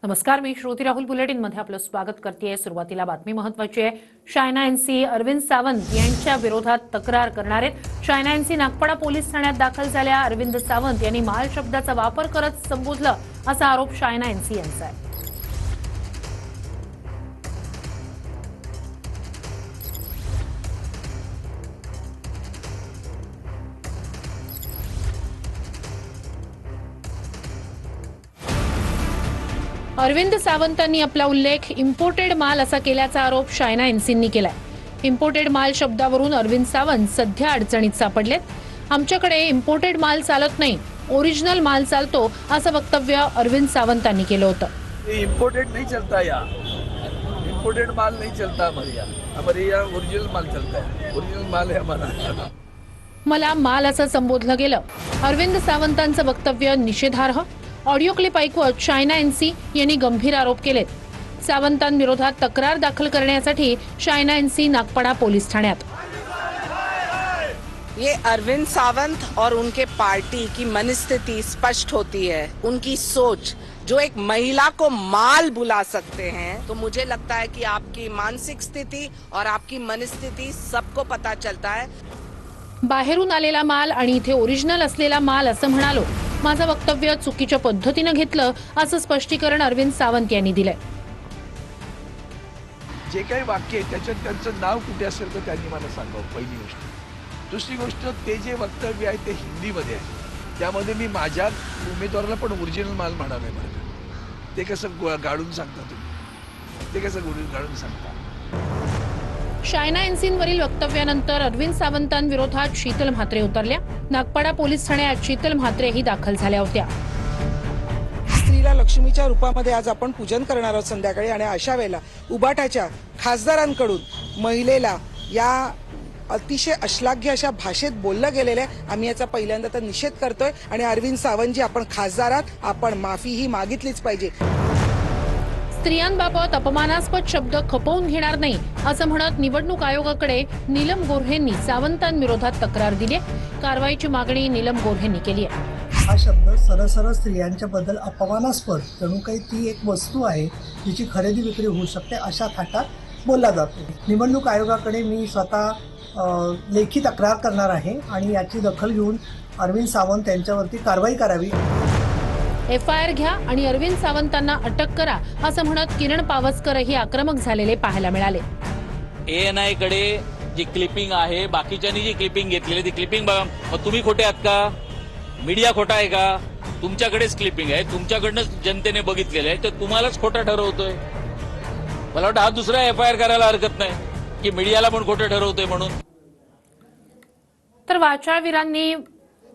नमस्कार, मी श्रुती राहुल बुलेटिन मध्ये आपलं स्वागत करते। सुरुवातीला बातमी महत्त्वाची आहे। शायना एनसी अरविंद सावंत यांच्या विरोधात तक्रार करणार आहेत। शायना एनसी नागपाडा पोलीस ठाण्यात दाखल झाल्या। अरविंद सावंत यांनी माल शब्दाचा वापर करत संबोधलं असा आरोप शायना एनसी यांचा आहे। अरविंद सावंतांनी आपला उल्लेख इम्पोर्टेड माल असा केल्याचा आरोप शायना एनसींनी केलाय। इम्पोर्टेड माल शब्दावरून अरविंद सावंत सध्या अडचणीत सापडलेत। आमच्याकडे इम्पोर्टेड माल चालत नाही, ओरिजिनल माल चालतो असं वक्तव्य अरविंद सावंतांनी केलं होतं। इम्पोर्टेड नहीं चलता, या इम्पोर्टेड माल नहीं चलता, हमारे यहाँ ओरिजिनल माल चलता है। ओरिजिनल माल है हमारा। मला माल असं संबोधलं गेलं। अरविंद सावंतांचं वक्तव्य निषेधार्ह। ऑडिओ क्लिप ऐकवत शायना एनसी यांनी गंभीर आरोप केलेत। सावंतांविरोधात तक्रार दाखल करण्यासाठी शायना एनसी नागपाडा पोलीस ठाण्यात। ये अरविंद सावंत और उनके पार्टी की मनस्थिति स्पष्ट होती है। उनकी सोच जो एक महिला को माल बुला सकते हैं, तो मुझे लगता है कि आपकी मानसिक स्थिति और आपकी मनस्थिति सबको पता चलता है। बाहेरून आलेला माल आणि इथे ओरिजिनल असलेला माल असं म्हणालो। माझं वक्तव्य चुकीच्या पद्धतीने घेतलं असं स्पष्टीकरण अरविंद सावंत यांनी दिलंय। जे काही वाक्य आहे त्याच्यात त्यांचं नाव कुठे असेल तर त्यांनी मला सांगावं, पहिली गोष्ट। दुसरी गोष्ट, ते जे वक्तव्य आहे ते हिंदीमध्ये आहे, त्यामध्ये मी माझ्या उमेदवाराला पण ओरिजिनल माल म्हणावे माझं। ते कसं गाडून सांगता तुम्ही? ते कसं गाडून सांगता? शायना एनसींवरील वक्तव्यानंतर अरविंद सावंतांविरोधात शीतल म्हात्रे उतरल्या। नागपाडा पोलीस ठाण्यात शीतल म्हात्रेही दाखल झाल्या होत्या। स्त्रीला लक्ष्मीच्या रूपामध्ये आज आपण पूजन करणार आहोत संध्याकाळी, आणि अशा वेळेला उबाटाच्या खासदारांकडून महिलेला या अतिशय अश्लाघ्य अशा भाषेत बोललं गेलेलं आहे। आम्ही याचा पहिल्यांदा तर निषेध करतोय, आणि अरविंद सावंतजी, आपण खासदार आहात, आपण माफीही मागितलीच पाहिजे। स्त्रियांबाबत अपमानास्पद शब्द खपवून घेणार नाही असं म्हणत निवडणूक आयोगाकडे नीलम गोऱ्हेंनी सावंतांविरोधात तक्रार दिली। कारवाईची मागणी नीलम गोऱ्हेंनी केली आहे। हा शब्द सरसर स्त्रियांच्या बद्दल अपमानास्पद, जणू काही ती एक वस्तू आहे जिची खरेदी विक्री होऊ शकते अशा थाटात बोलला जातो। निवडणूक आयोगाकडे मी स्वतः लेखी तक्रार करणार आहे आणि याची दखल घेऊन अरविंद सावंत यांच्यावरती कारवाई करावी। एफआयआर घ्या आणि अरविंद सावंतांना अटक करा असं म्हणत किरण पावसकरही आक्रमक झालेले पाहायला मिळाले। ANI कडे जी क्लिपिंग आहे, बाकीच्यांनी जी क्लिपिंग घेतलेली ती क्लिपिंग बघा। मग तुम्ही खोटे आहात का? मीडिया खोटा आहे का? तुमच्याकडेच क्लिपिंग आहे, तुमच्याकडनंच जनतेने बघितलेलं आहे, तर तुम्हालाच खोटा ठरवतोय। मला वाटतं हा दुसरा एफआयआर करायला हरकत नाही की मीडियाला पण खोटं ठरवतोय म्हणून। तर वाचाळवीरांनी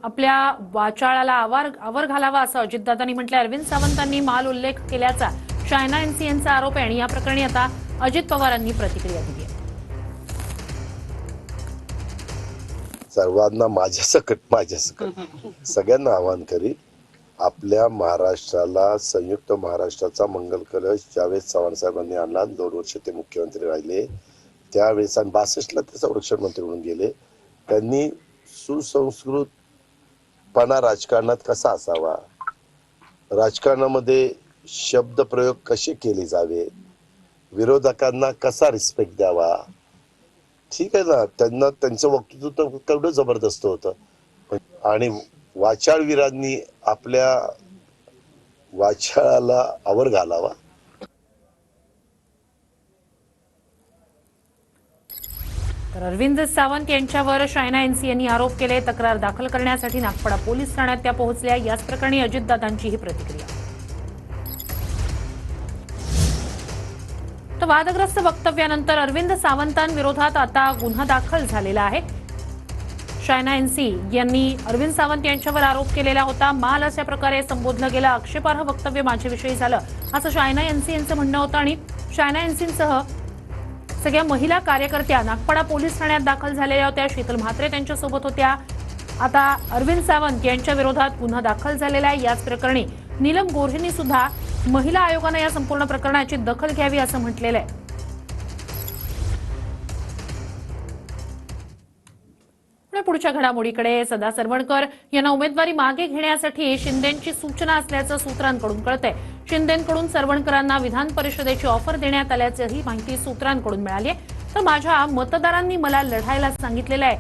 आपल्या वाचाळाला आवर घालावा असं अजितदादांनी म्हटलं। अरविंद सावंतांनी माल उल्लेख केल्याचा शायना एनसी यांचा आरोप आहे, आणि या प्रकरणी आता अजित पवारांनी प्रतिक्रिया दिली आहे। सर्वांना माझ्यासकट सगळ्यांना आवाहन करी, आपल्या महाराष्ट्राला, संयुक्त महाराष्ट्राचा मंगल कलश ज्यावेळेस चव्हाण साहेबांनी आणला, 2 वर्ष ते मुख्यमंत्री राहिले, त्यावेळेस, आणि 62ला ते संरक्षण मंत्री म्हणून गेले, त्यांनी सुसंस्कृतपणा राजकारणात कसा असावा, राजकारणामध्ये शब्द प्रयोग कसे केले जावे, विरोधकांना कसा रिस्पेक्ट द्यावा, ठीक आहे ना, त्यांना त्यांचं वक्तृत्व तर केवढं जबरदस्त होतं। आणि वाचाळवीरांनी आपल्या वाचाळाला आवर घालावा। तर अरविंद सावंत यांच्यावर शायना एनसी यांनी आरोप केले। तक्रार दाखल करण्यासाठी नागपाडा पोलीस ठाण्यात त्या पोहोचल्या। याच प्रकरणी अजितदादांची ही प्रतिक्रिया। तर वादग्रस्त वक्तव्यानंतर अरविंद सावंतांविरोधात आता गुन्हा दाखल झालेला आहे। शायना एनसी यांनी अरविंद सावंत यांच्यावर आरोप केलेला होता। माल अशा प्रकारे संबोधलं गेलं, आक्षेपार्ह वक्तव्य माझ्याविषयी झालं असं शायना एनसी यांचं म्हणणं होतं। आणि शायना एनसींसह सगळ्या महिला कार्यकर्त्या नागपाडा पोलीस ठाण्यात दाखल झालेल्या होत्या। शीतल म्हात्रे त्यांच्यासोबत होत्या। आता अरविंद सावंत यांच्या विरोधात गुन्हा दाखल झालेला आहे। याच प्रकरणी नीलम गोऱ्हेंनी सुद्धा महिला आयोगाने या संपूर्ण प्रकरणाची दखल घ्यावी असं म्हटलेलं आहे। पुढच्या घडामोडीकडे, सदा सरवणकर यांना उमेदवारी मागे घेण्यासाठी शिंदेंची सूचना असल्याचं सूत्रांकडून कळतंय। शिंदेंकडून सरवणकरांना विधान परिषदेची ऑफर देण्यात आल्याचीही माहिती सूत्रांकडून मिळाली आहे. तर माझ्या मतदारांनी मला लढायला सांगितलेलं आहे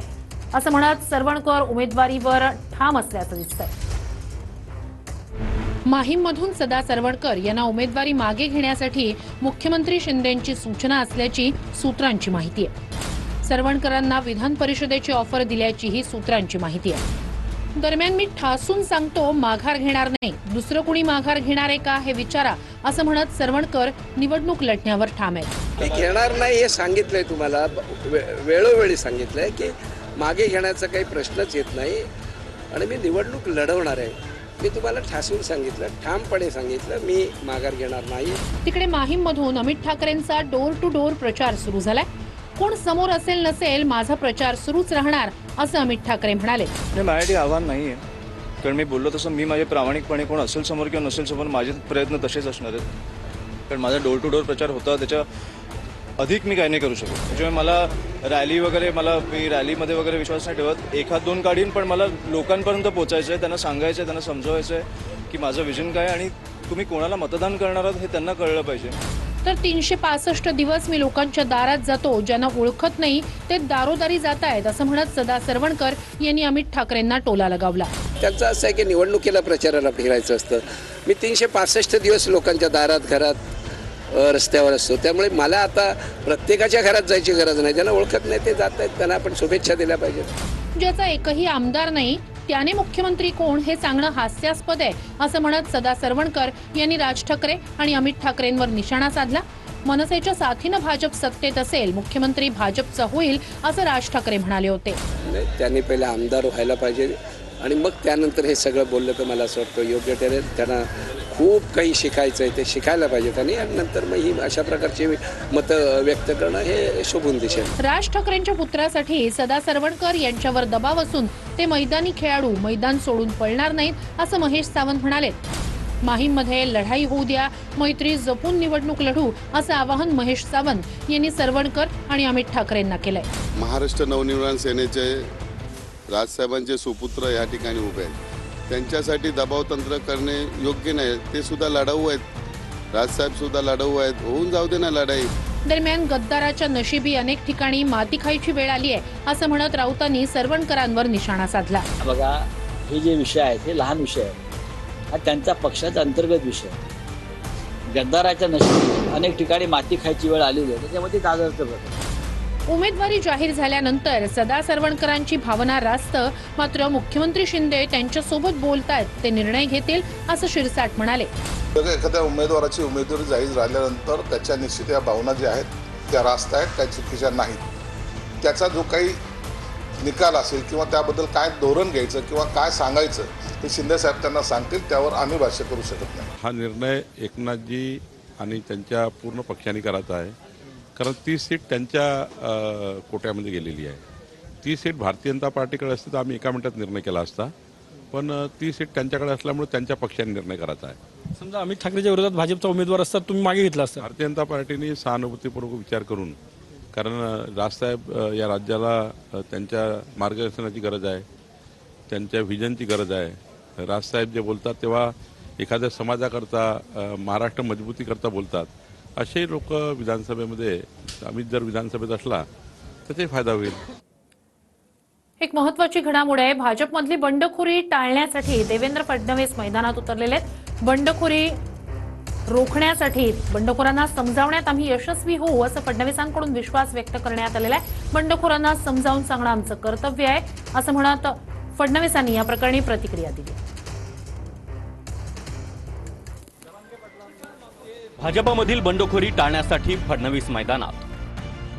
असं म्हणत सरवणकर उमेदवारीवर ठाम असल्याचं दिसतंय. माहीममधून सदा सरवणकर यांना उमेदवारी मागे घेण्यासाठी मुख्यमंत्री शिंदेंची सूचना असल्याची सूत्रांची माहिती आहे. सरवणकरांना विधान परिषदेची ऑफर दिल्याचीही सूत्रांची माहिती आहे. दरम्यान मी ठासून सांगतो माघार घेणार नाही, दुसरं कुणी माघार घेणार आहे का हे विचारा असं म्हणत सरवणकर निवडणूक लढण्यावर ठाम आहेत. मी घेणार नाही हे सांगितलंय तुम्हाला, वेळोवेळी सांगितलंय की मागे घेण्याचा काही प्रश्नच येत नाही आणि मी निवडणूक लढवणार आहे. मी तुम्हाला ठासून सांगितलं, ठामपणे सांगितलं, मी माघार घेणार नाही. तिकडे माहीममधून अमित ठाकरेंचा डोर टू डोर प्रचार सुरू झालाय. कोण समोर असेल नसेल माझा प्रचार सुरूच राहणार असं अमित ठाकरे म्हणाले. माझ्यासाठी आव्हान नाहीये, कारण मी बोललो तसं मी माझे प्रामाणिकपणे कोण असेल समोर किंवा नसेल समोर माझे प्रयत्न तसेच असणार आहेत. कारण माझा डोर टू डोर प्रचार होता, त्याच्या अधिक मी काही नाही करू शकत. त्याच्यामुळे मला रॅली वगैरे, मी रॅलीमध्ये वगैरे विश्वास नाही ठेवत. एखाद दोन काढीन, पण मला लोकांपर्यंत पोहोचायचं आहे, त्यांना सांगायचं आहे, त्यांना समजवायचं आहे की माझं विजन काय आणि तुम्ही कोणाला मतदान करणार आहात हे त्यांना कळलं पाहिजे. तर 365 दिवस मी लोकांच्या दारात जातो, ज्यांना ओळखत नाही ते दारोदारी जात आहेत असं म्हणत सदा सरवणकर यांनी अमित ठाकरेंना टोला लगावला. त्यांचं असं आहे की निवडणुकीला प्रचाराला फिरायचं असतं. मी 365 दिवस लोकांच्या दारात, घरात, रस्त्यावर असतो. त्यामुळे मला आता प्रत्येकाच्या घरात जायची गरज नाही. ज्यांना ओळखत नाही ते जात आहेत, त्यांना आपण शुभेच्छा दिल्या पाहिजेत. ज्याचा एकही आमदार नाही त्याने मुख्यमंत्री कोण हे सांगणं हास्यास्पद आहे असं म्हणत सदा सरवणकर यांनी राज ठाकरे आणि अमित ठाकरेंवर निशाणा साधला. मनसेच्या साथीनं भाजप सत्तेत असेल, मुख्यमंत्री भाजपचा होईल असं राज ठाकरे म्हणाले होते. त्यांनी पहिले आमदार व्हायला पाहिजे आणि मग त्यानंतर हे सगळं बोललं तर मला असं वाटतं योग्य ठरेल. त्यांना खूप काही शिकायचं आहे, ते शिकायला पाहिजे त्यांनी आणि नंतर मग ही अशा प्रकारची मतं व्यक्त करणं हे शोभून दिसेल. राज ठाकरेंच्या पुत्रासाठी सदा सरवणकर यांच्यावर दबाव असून ते मैदानी खेळाडू मैदान सोडून पळणार नाहीत असं महेश सावंत म्हणाले. माहीममध्ये लढाई होऊ द्या, मैत्री जपून निवडणूक लढू असं आवाहन महेश सावंत यांनी सरवणकर आणि अमित ठाकरेंना केलंय. महाराष्ट्र नवनिर्माण सेनेचे राजसाहेबांचे सुपुत्र या ठिकाणी उभे आहेत. त्यांच्यासाठी दबावतंत्र करणे योग्य नाही. ते सुद्धा लढाऊ आहेत, राजसाहेब सुद्धा लढाऊ आहेत, होऊन जाऊ दे ना लढाई. दरम्यान गद्दाराच्या नशिबी अनेक ठिकाणी माती खायची वेळ आली आहे असं म्हणत राऊतांनी सरवणकरांवर निशाणा साधला. बघा, हे जे विषय आहेत हे लहान विषय आहेत, हा त्यांचा पक्षाचा अंतर्गत विषय. गद्दाराच्या नशिबी अनेक ठिकाणी माती खायची वेळ आलेली आहे, त्याच्यामध्ये दादरचं बघा. उमेदवारी जाहीर झाल्यानंतर सदा सरवणकरांची भावना रास्त, मात्र मुख्यमंत्री शिंदे त्यांच्यासोबत बोलतायत, ते निर्णय घेतील असं शिरसाट म्हणाले. एखाद्या उमेदवाराची उमेदवारी जाहीर झाल्यानंतर त्याच्या निश्चित या भावना ज्या आहेत त्या रास्त आहेत, त्या चुकीच्या नाहीत. त्याचा जो काही निकाल असेल किंवा त्याबद्दल काय धोरण घ्यायचं किंवा काय सांगायचं हे शिंदे साहेब त्यांना सांगतील, त्यावर आम्ही भाष्य करू शकत नाही. हा निर्णय एकनाथजी आणि त्यांच्या पूर्ण पक्षाने करायचा आहे, कारण ती सीट त्यांच्या कोट्यामध्ये गेलेली आहे. ती सीट भारतीय जनता पार्टीकडे असते तर आम्ही एका मिनिटात निर्णय केला असता, पण ती सीट त्यांच्याकडे असल्यामुळे त्यांच्या पक्षाने निर्णय करायचा आहे. समजा अमित ठाकरेच्या विरोधात भाजपचा उमेदवार असतात, तुम्ही मागे घेतला असता. भारतीय जनता पार्टीने सहानुभूतीपूर्वक विचार करून, कारण राजसाहेब या राज्याला त्यांच्या मार्गदर्शनाची गरज आहे, त्यांच्या व्हिजनची गरज आहे. राजसाहेब जे बोलतात तेव्हा एखाद्या समाजाकरता, महाराष्ट्र मजबूतीकरता बोलतात. असे लोक विधानसभेमध्ये, अमित जर विधानसभेत असला त्याचा फायदा होईल. एक महत्वाची घडामोड आहे. भाजपमधली बंडखोरी टाळण्यासाठी देवेंद्र फडणवीस मैदानात उतरलेले आहेत. बंडखोरी रोखण्यासाठी बंडखोरांना समजावण्यात आम्ही यशस्वी होऊ असं फडणवीसांकडून विश्वास व्यक्त करण्यात आलेला आहे. बंडखोरांना समजावून सांगणं आमचं कर्तव्य आहे असं म्हणत फडणवीसांनी या प्रकरणी प्रतिक्रिया दिली. भाजपमधील बंडखोरी टाळण्यासाठी फडणवीस मैदानात.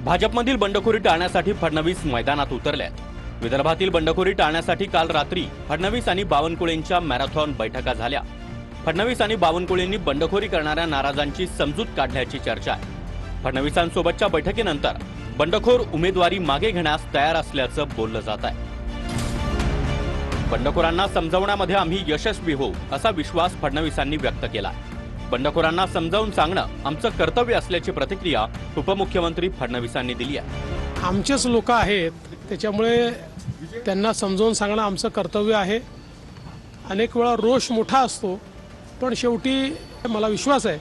भाजपमधील बंडखोरी टाळण्यासाठी फडणवीस मैदानात उतरले आहेत. विदर्भातील बंडखोरी टाळण्यासाठी काल रात्री फडणवीस आणि बावनकुळेंच्या मॅरेथॉन बैठका झाल्या. फडणवीस आणि बावनकुळेंनी बंडखोरी करणाऱ्या नाराजांची समजूत काढल्याची चर्चा आहे. फडणवीसांसोबतच्या बैठकीनंतर बंडखोर उमेदवारी मागे घेण्यास तयार असल्याचं बोललं जात आहे. बंडखोरांना समजावण्यामध्ये आम्ही यशस्वी होऊ असा विश्वास फडणवीसांनी व्यक्त केला. बंडखोरांना समजावून सांगणं आमचं कर्तव्य असल्याची प्रतिक्रिया उपमुख्यमंत्री फडणवीसांनी दिली आहे. आमचेच लोक आहेत, त्याच्यामुळे त्यांना समजावून सांगणं आमचं कर्तव्य आहे. अनेक वेळा रोष मोठा असतो, पण शेवटी मला विश्वास आहे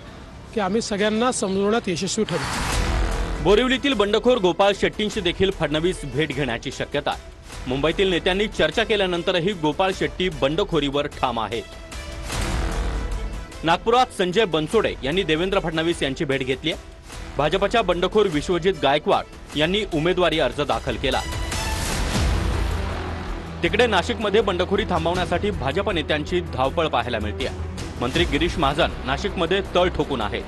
की आम्ही सगळ्यांना समजवण्यात यशस्वी ठरू. बोरिवलीतील बंडखोर गोपाळ शेट्टींशी देखील फडणवीस भेट घेण्याची शक्यता आहे. मुंबईतील नेत्यांनी चर्चा केल्यानंतरही गोपाळ शेट्टी बंडखोरीवर ठाम आहेत. नागपुरात संजय बनसोडे यांनी देवेंद्र फडणवीस यांची भेट घेतली आहे. भाजपच्या बंडखोर विश्वजित गायकवाड यांनी उमेदवारी अर्ज दाखल केला. तिकडे नाशिकमध्ये बंडखोरी थांबवण्यासाठी भाजप नेत्यांची धावपळ पाहायला मिळते. मंत्री गिरीश महाजन नाशिकमध्ये तळ ठोकून आहेत.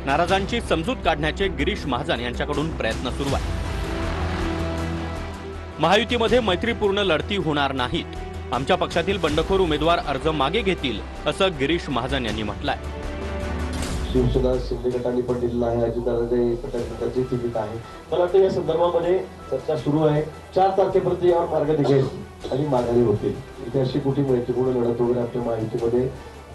नाराजांची समजूत काढण्याचे गिरीश महाजन यांच्याकडून प्रयत्न सुरू आहे. महायुतीमध्ये मैत्रीपूर्ण लढती होणार नाहीत. आमच्या पक्षातील बंडखोर उमेदवार अर्ज मागे घेतील असं गिरीश महाजन यांनी म्हटलंय. शिवसेना शिंदे गटांनी पण दिलेला आहे. अजितदादांची चिंतित आहे. मला वाटतं या संदर्भामध्ये चर्चा सुरू आहे. 4 तारखेपर्यंत यावर मार्ग निघेल आणि माघारी होतील. इथे अशी कुठे मैत्रीपूर्ण लढत वगैरे आपल्या माहितीमध्ये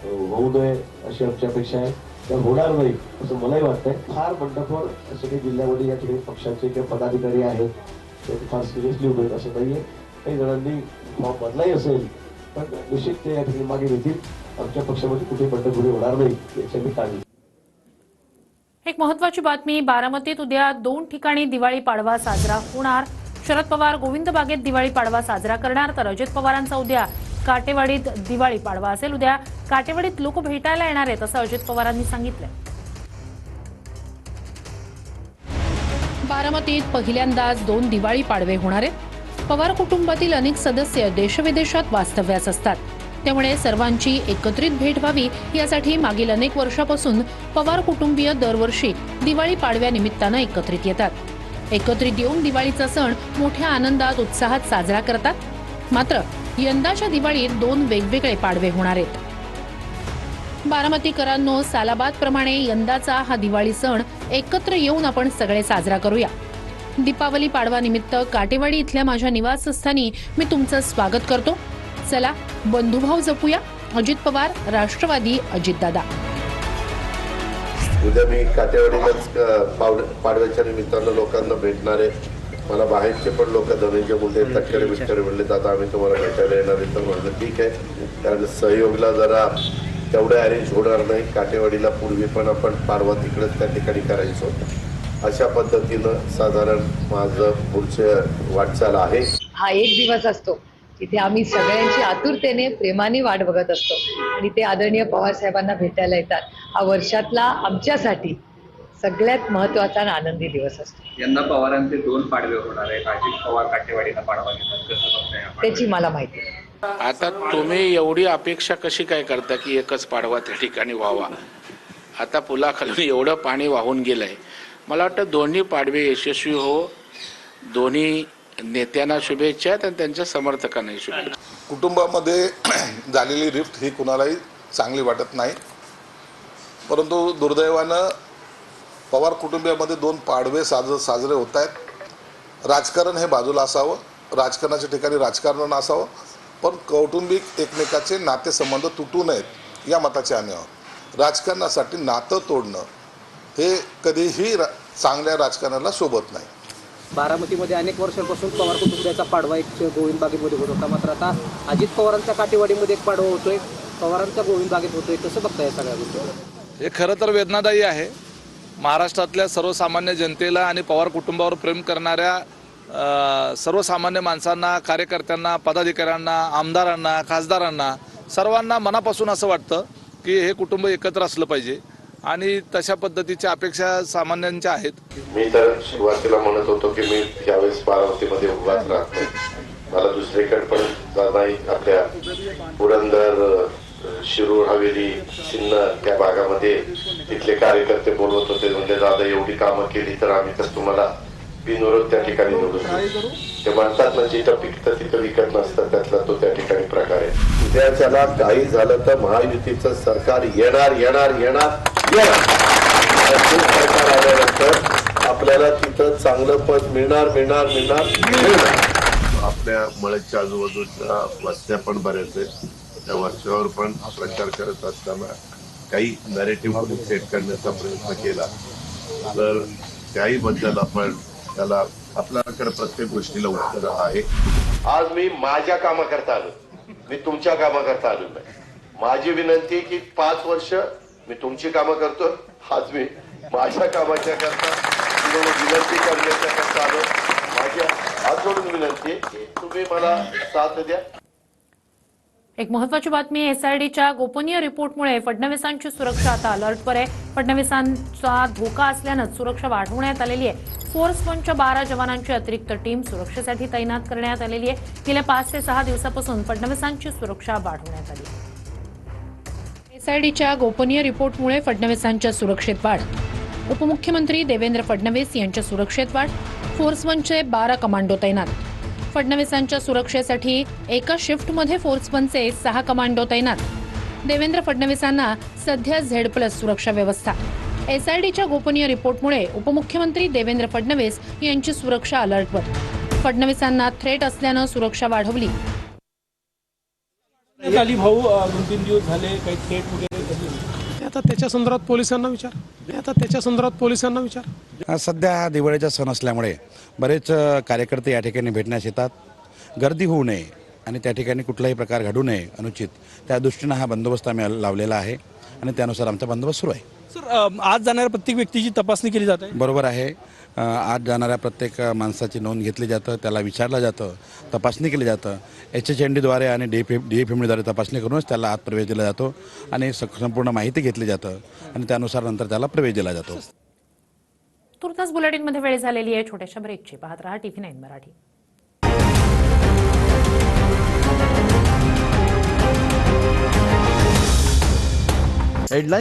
होऊ नये अशी आमची अपेक्षा आहे. तर होणार नाही असं मलाही वाटतंय. फार बंडखोर असे काही जिल्ह्यामध्ये या ठिकाणी पक्षाचे किंवा पदाधिकारी आहेत ते फार सिरियसली उभे असं नाहीये. काही जणांनी फॉर्म बदलाही असेल पण निश्चित ते या ठिकाणी मागे घेतील. आमच्या पक्षामध्ये कुठे बंडखोरी होणार नाही याची आम्ही काळजी. एक महत्त्वाची बातमी. बारामतीत उद्या 2 ठिकाणी दिवाळी पाडवा साजरा होणार. शरद पवार गोविंद बागेत दिवाळी पाडवा साजरा करणार तर अजित पवारांचा उद्या काटेवाडीत दिवाळी पाडवा असेल. उद्या काटेवाडीत लोक भेटायला येणार आहेत असं अजित पवारांनी सांगितलंय. बारामतीत पहिल्यांदाच 2 दिवाळी पाडवे होणार आहेत. पवार कुटुंबातील अनेक सदस्य देशविदेशात वास्तव्यास असतात. त्यामुळे सर्वांची एकत्रित भेट व्हावी यासाठी मागील अनेक वर्षापासून पवार कुटुंबीय दरवर्षी दिवाळी पाडव्या निमित्तानं एकत्रित येतात. एकत्रित येऊन दिवाळीचा सण मोठ्या आनंदात उत्साहात साजरा करतात. मात्र यंदाच्या दिवाळीत 2 वेगवेगळे पाडवे होणार आहेत. बारामतीकरांनो, सालाबादप्रमाणे यंदाचा हा दिवाळी सण एकत्र येऊन आपण सगळे साजरा करूया. दीपावली पाडवा निमित्त काटेवाडी इथल्या माझ्या निवासस्थानी मी तुमचं स्वागत करतो. चला बंधुभाव जपूया. अजित पवार, राष्ट्रवादी, अजितदादा. उद्या मी काटेवाडीलाच पाडव्याच्या निमित्तानं लोकांना भेटणार आहे. मला बाहेरचे पण लोक धनंजय मुंडे, तटकरे विटकरे म्हणले आता आम्ही तुम्हाला भेटायला येणार आहे. तर म्हणलं ठीक आहे, कारण सहयोगला जरा तेवढं अरेंज होणार नाही. काटेवाडीला पूर्वी पण आपण पाडवा तिकडेच त्या ठिकाणी करायचो. अशा पद्धतीनं साधारण माझं पुढचं वाटचाल आहे. हा एक दिवस असतो तिथे आम्ही सगळ्यांची आतुरतेने प्रेमाने वाट बघत असतो आणि ते आदरणीय पवार साहेबांना भेटायला येतात. हा वर्षातला आमच्यासाठी सगळ्यात महत्वाचा आणि आनंदी दिवस असतो. यंदा पवारांचे 2 पाडवे होणार आहेत. अजित पवार काटेवाडीला पाडवा घेतात, कसं बघताय? त्याची मला माहिती. आता तुम्ही एवढी अपेक्षा कशी काय करता की एकच पाडवा त्या ठिकाणी व्हावा? आता पुलाखालून एवढं पाणी वाहून गेलंय. मला वाटतं दोन्ही पाडवे यशस्वी हो. दोन्ही नेत्यांना शुभेच्छा आहेत आणि त्यांच्या समर्थकांनाही शुभेच्छा. कुटुंबामध्ये झालेली रिफ्ट ही कुणालाही चांगली वाटत नाही. परंतु दुर्दैवानं पवार कुटुंबियामध्ये 2 पाडवे साजरे होत आहेत. राजकारण हे बाजूला असावं, राजकारणाच्या ठिकाणी राजकारण असावं, पण कौटुंबिक एकमेकाचे नातेसंबंध तुटू नयेत या मताचे आम्ही आहोत. राजकारणासाठी नातं तोडणं हे कधीही चांगल्या राजकारणाला शोभत नाही. बारामतीमध्ये अनेक वर्षांपासून पवार कुटुंबियाचा पाडवा एक गोविंद बागेमध्ये होत होता. मात्र आता अजित पवारांच्या काटेवाडीमध्ये एक पाडवा होतोय, पवारांच्या गोविंद बागेत होतोय. कसं बघताय सगळ्या गोष्टी? हे खरं तर वेदनादायी आहे. महाराष्ट्रातल्या सर्वसामान्य जनतेला आणि पवार कुटुंबावर प्रेम करणाऱ्या सर्वसामान्य माणसांना, कार्यकर्त्यांना, पदाधिकाऱ्यांना, आमदारांना, खासदारांना सर्वांना मनापासून असं वाटतं की हे कुटुंब एकत्र असलं पाहिजे आणि तशा पद्धतीच्या अपेक्षा सामान्यांच्या आहेत. मी तर सुरुवातीला म्हणत होतो की मी यावेळेस बारामतीमध्ये उभाच राहत नाही. मला दुसरीकडे पण नाही. आपल्या पुरंदर, शिरूर, हवेली, सिन्नर त्या भागामध्ये तिथले कार्यकर्ते बोलवत होते. म्हणजे दादा एवढी कामं केली तर आम्ही तर तुम्हाला बिनविरोध त्या ठिकाणी निवडून. ते म्हणतात ना, जिथं पिकतं तिथं विकत नसतं, त्यातला तो त्या ठिकाणी प्रकार आहे. उद्याच्याला काही झालं तर महायुतीचं सरकार येणार येणार येणार येणार. सरकार आल्यानंतर आपल्याला तिथं चांगलं पद मिळणार मिळणार मिळणार मिळणार. आपल्या मळ्याच्या आजूबाजूच्या वस्त्या पण बऱ्याच आहेत. त्या वस्त्यावर पण प्रचार करत असताना काही नॅरेटिव्ह सेट करण्याचा प्रयत्न केला तर त्याही बद्दल आपण त्याला आपल्याकडे प्रत्येक गोष्टीला उत्तर आहे. आज मी माझ्या कामाकरता आलो, मी तुमच्या कामाकरता आलो नाही. माझी विनंती की 5 वर्ष मी तुमची कामं करतो, आज मी माझ्या कामाच्या करता तुम्हाला विनंती करण्याच्या करता आलो. माझी हात जोडून विनंती आहे की तुम्ही मला साथ द्या. एक महत्वाची बातमी, एसआयडीच्या गोपनीय रिपोर्टमुळे फडणवीसांची सुरक्षा आता अलर्टवर आहे. फडणवीसांचा धोका असल्यानं सुरक्षा वाढवण्यात आलेली आहे. फोर्स 1च्या 12 जवानांची अतिरिक्त टीम सुरक्षेसाठी तैनात करण्यात आलेली आहे. गेल्या 5 ते 6 दिवसापासून फडणवीसांची सुरक्षा वाढवण्यात आली आहे. एसआयडीच्या गोपनीय रिपोर्टमुळे फडणवीसांच्या सुरक्षेत वाढ. उपमुख्यमंत्री देवेंद्र फडणवीस यांच्या सुरक्षेत वाढ. फोर्स 1चे 12 कमांडो तैनात. फडणवीसांच्या सुरक्षेसाठी एका शिफ्टमध्ये फोर्स 1चे 6 कमांडो तैनात. देवेंद्र फडणवीसांना सध्या Z+ सुरक्षा व्यवस्था. एसआयडीच्या गोपनीय रिपोर्टमुळे उपमुख्यमंत्री देवेंद्र फडणवीस यांची सुरक्षा अलर्टवर. फडणवीसांना थ्रेट असल्यानं सुरक्षा वाढवली. खाली भाऊ 2-3 दिवस झाले काही थेट वगैरे आता त्याच्या संदर्भात पोलिसांना विचार. सध्या हा दिवाळीचा सण असल्यामुळे बरेच कार्यकर्ते या ठिकाणी भेटण्यास येतात. गर्दी होऊ नये आणि त्या ठिकाणी कुठलाही प्रकार घडू नये अनुचित, त्या दृष्टीनं हा बंदोबस्त आम्ही लावलेला आहे आणि त्यानुसार आमचा बंदोबस्त सुरू आहे. सर, आज जाणाऱ्या प्रत्येक व्यक्तीची तपासणी केली जाते. बरोबर आहे. आज जाणाऱ्या प्रत्येक माणसाची नोंद घेतली जातं, त्याला विचारलं जातं, तपासणी केली जातं. HHNDद्वारे आणि DFMDद्वारे तपासणी करूनच त्याला आत प्रवेश दिला जातो आणि संपूर्ण माहिती घेतली जातं आणि त्यानुसार नंतर त्याला प्रवेश दिला जातो. तुर्तास बुलेटिनमध्ये वेळ झालेली आहे छोट्याशा ब्रेकची. पाहत रहा TV9 मराठी. हेडलाईन